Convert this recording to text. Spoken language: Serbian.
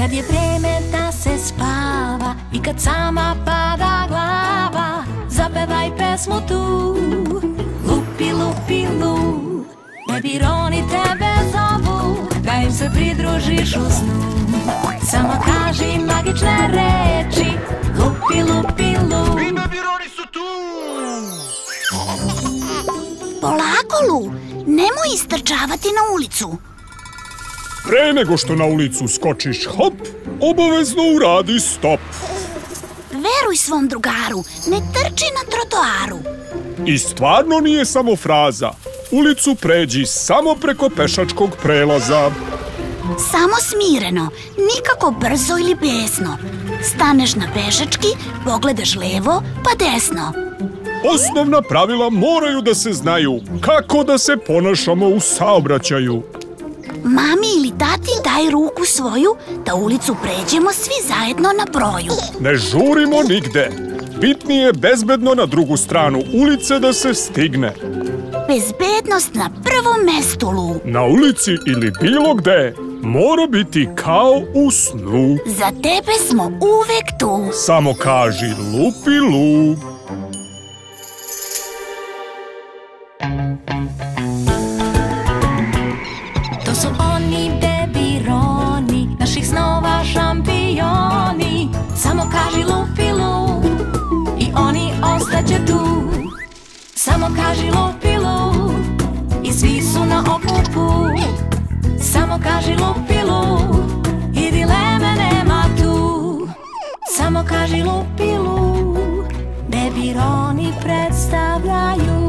Kad je vreme da se spava i kad sama pada glava, zapevaj pesmu tu. Lupi, lupi, lu, bebironi tebe zovu, da im se pridružiš u snu. Samo kaži magične reči, lupi, lupi, lu. I bebironi su tu! Polako, Lu, nemoj istrčavati na ulicu. Pre nego što na ulicu skočiš hop, obavezno uradi stop. Veruj svom drugaru, ne trči na trotoaru. I stvarno nije samo fraza. Ulicu pređi samo preko pešačkog prelaza. Samo smireno, nikako brzo ili besno. Staneš na pešački, pogledaš levo pa desno. Osnovna pravila moraju da se znaju. Kako da se ponašamo u saobraćaju. Mami ili tati daj ruku svoju, da ulicu pređemo svi zajedno na broju. Ne žurimo nigde. Bitnije je bezbedno na drugu stranu ulice da se stigne. Bezbednost na prvom mestu, Lu. Na ulici ili bilo gde mora biti kao u snu. Za tebe smo uvek tu. Samo kaži lupi, lu. To su oni bebironi, naših snova šampioni. Samo kaži lupi, lu, i oni ostaće tu. Samo kaži lupi, lu, i svi su na okupu. Samo kaži lupi, lu, i dileme nema tu. Samo kaži lupi, lu, bebironi predstavljaju